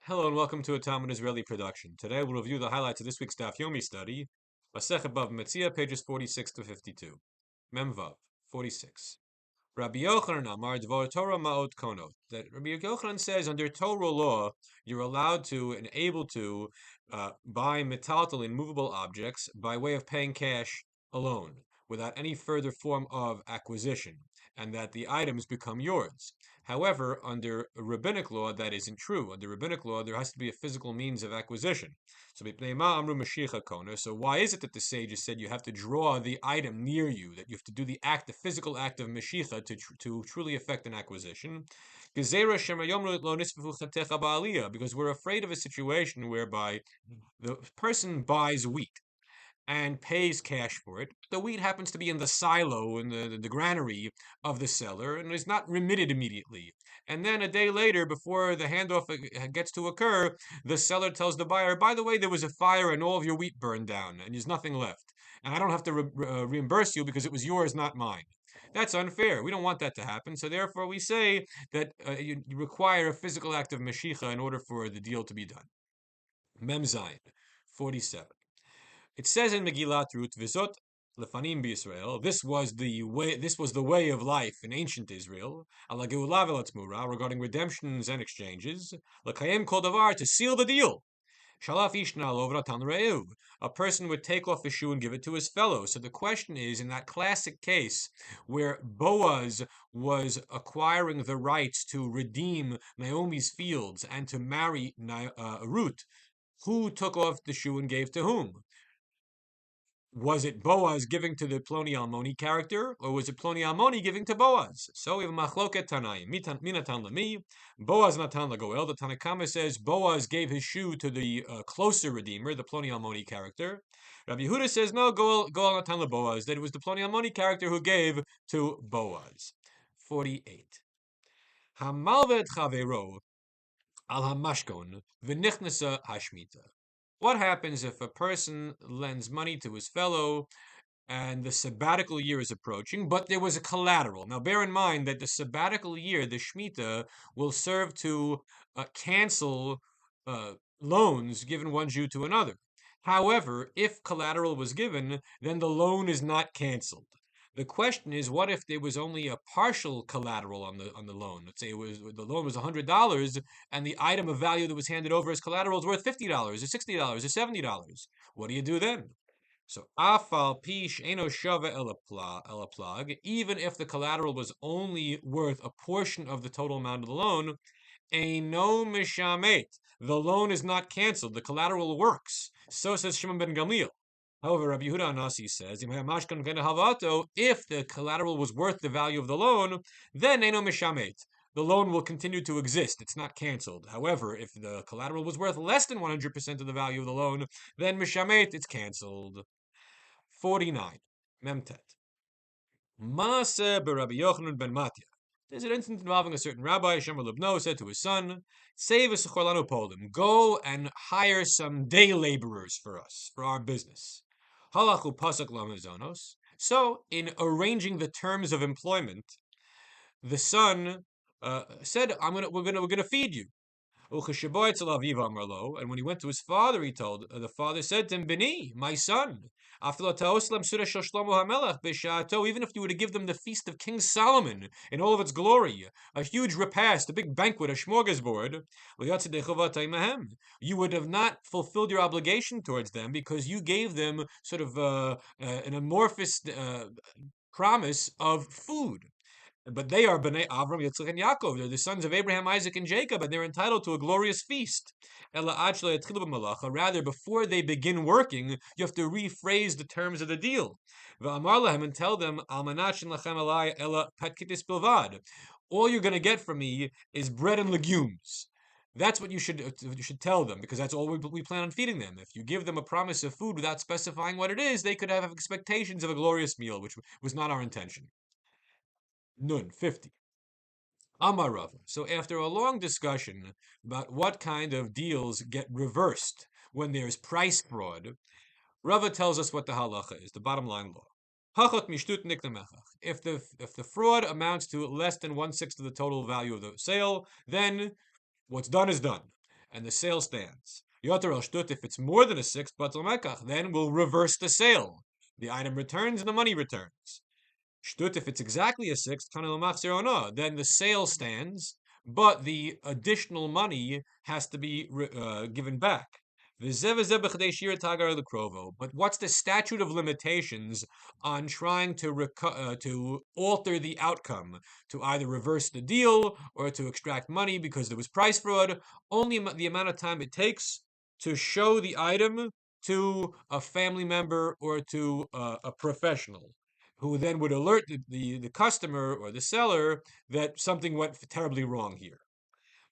Hello and welcome to a Talmud Israeli production. Today we'll review the highlights of this week's Daf Yomi study, Masechet BavaMetzia, pages 46 to 52. Memvav, 46. Rabbi Yochanan Amar Dvar Torah Ma'ot Konot. That Rabbi Yochanan says under Torah law, you're allowed to and able to buy metaltal in movable objects by way of paying cash alone, without any further form of acquisition, and that the items become yours. However, under rabbinic law, that isn't true. Under rabbinic law, there has to be a physical means of acquisition. So why is it that the sages said you have to draw the item near you, that you have to do the physical act of Mashicha to truly effect an acquisition? Because we're afraid of a situation whereby the person buys wheat and pays cash for it. The wheat happens to be in the silo, in the granary of the seller, and is not remitted immediately. And then a day later, before the handoff gets to occur, the seller tells the buyer, by the way, there was a fire and all of your wheat burned down, and there's nothing left. And I don't have to reimburse you because it was yours, not mine. That's unfair. We don't want that to happen. So therefore, we say that you require a physical act of Mashicha in order for the deal to be done. Mem Zayin, 47. It says in Megillat Ruth, Vizot lefanim b'Yisrael. This was the way of life in ancient Israel. Ala geula v'latmura, regarding redemptions and exchanges. L'kayem kol davar, to seal the deal. Shalaf ishna lovra tan reuv. A person would take off his shoe and give it to his fellow. So the question is, in that classic case where Boaz was acquiring the rights to redeem Naomi's fields and to marry Ruth, who took off the shoe and gave to whom? Was it Boaz giving to the Ploni Almoni character, or was it Ploni Almoni giving to Boaz? So we have Machloket Tanaim. Minatan Lami, Boaz Natan Lagoel. The Tanakama says Boaz gave his shoe to the closer redeemer, the Ploni Almoni character. Rabbi Yehuda says no, Goel Natan LaBoaz, that it was the Ploni Almoni character who gave to Boaz. 48. Hamalvet Chavero al Hamashkon v'nichnesa hashmita. What happens if a person lends money to his fellow and the sabbatical year is approaching, but there was a collateral? Now, bear in mind that the sabbatical year, the Shemitah, will serve to cancel loans given one Jew to another. However, if collateral was given, then the loan is not canceled. The question is, what if there was only a partial collateral on the loan? Let's say the loan was $100, and the item of value that was handed over as collateral is worth $50 or $60 or $70. What do you do then? So afal pish eno shava elaplag, even if the collateral was only worth a portion of the total amount of the loan, eno mishamet, the loan is not canceled. The collateral works. So says Shimon ben Gamliel. However, Rabbi Yehuda Anasi says, if the collateral was worth the value of the loan, then eno mishamet. The loan will continue to exist. It's not canceled. However, if the collateral was worth less than 100% of the value of the loan, then mishamet, it's canceled. 49. Memtet. Maaseh Rabbi Yochanan ben Matya. There's an incident involving a certain rabbi. Shemer Libno said to his son, "Save us chorlanu polim. Go and hire some day laborers for us, for our business." Halachu pasuk lamazonos. So, in arranging the terms of employment, the son said, "We're gonna feed you." And when he went to his father, the father said to him, "Bini, my son, even if you were to give them the feast of King Solomon in all of its glory, a huge repast, a big banquet, a smorgasbord, you would have not fulfilled your obligation towards them because you gave them sort of an amorphous promise of food. But they are Bnei Avram, Yitzchak, and Yaakov. They're the sons of Abraham, Isaac, and Jacob, and they're entitled to a glorious feast. Rather, before they begin working, you have to rephrase the terms of the deal. And tell them, all you're going to get from me is bread and legumes. That's what you should tell them, because that's all we plan on feeding them. If you give them a promise of food without specifying what it is, they could have expectations of a glorious meal, which was not our intention. Nun, 50. Amar Rava. So after a long discussion about what kind of deals get reversed when there's price fraud, Rava tells us what the halacha is, the bottom line law. If the fraud amounts to less than 1/6 of the total value of the sale, then what's done is done. and the sale stands. Yoter al shtut, if it's more than a sixth, batal mekach, then we'll reverse the sale. The item returns and the money returns. Shtut, if it's exactly a sixth, then the sale stands, but the additional money has to be given back. But what's the statute of limitations on trying to alter the outcome, to either reverse the deal or to extract money because there was price fraud? Only the amount of time it takes to show the item to a family member or to a professional, who then would alert the customer or the seller that something went terribly wrong here.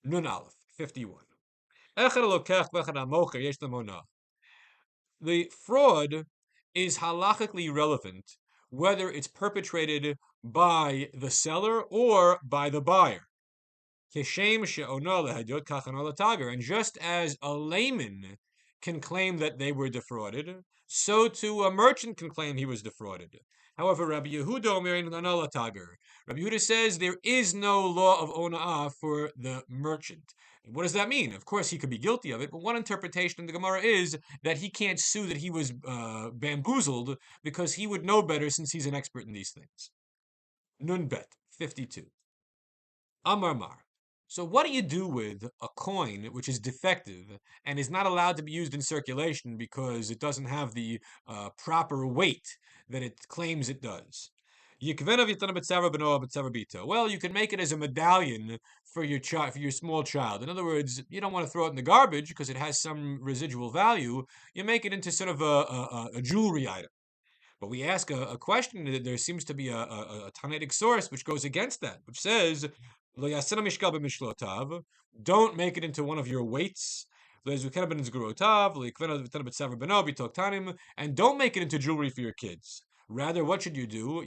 Nun Aleph, 51. The fraud is halachically relevant whether it's perpetrated by the seller or by the buyer. And just as a layman can claim that they were defrauded, so too a merchant can claim he was defrauded. However, Rabbi Yehuda says there is no law of ona'ah for the merchant. What does that mean? Of course, he could be guilty of it, but one interpretation of the Gemara is that he can't sue that he was bamboozled, because he would know better since he's an expert in these things. Nun bet, 52. Amar Mar. So what do you do with a coin which is defective and is not allowed to be used in circulation because it doesn't have the proper weight that it claims it does? Well, you can make it as a medallion for your child, for your small child. In other words, you don't want to throw it in the garbage because it has some residual value. You make it into sort of a jewelry item. But we ask a question that there seems to be a Tanaitic source which goes against that, which says, don't make it into one of your weights, and don't make it into jewelry for your kids. Rather, what should you do?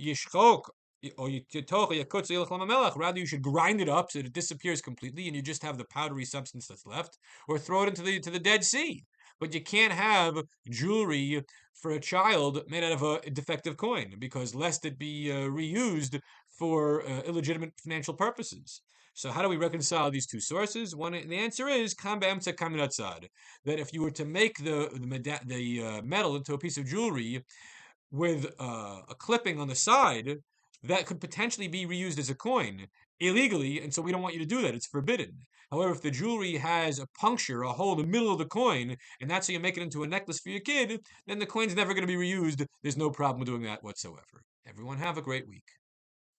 Rather, you should grind it up so that it disappears completely and you just have the powdery substance that's left, or throw it into the Dead Sea. But you can't have jewelry for a child made out of a defective coin, because lest it be reused for illegitimate financial purposes. So how do we reconcile these two sources? The answer is that if you were to make the metal into a piece of jewelry with a clipping on the side, that could potentially be reused as a coin illegally, and so we don't want you to do that. It's forbidden. However, if the jewelry has a puncture, a hole in the middle of the coin, and that's how you make it into a necklace for your kid, then the coin's never going to be reused. There's no problem with doing that whatsoever. Everyone have a great week.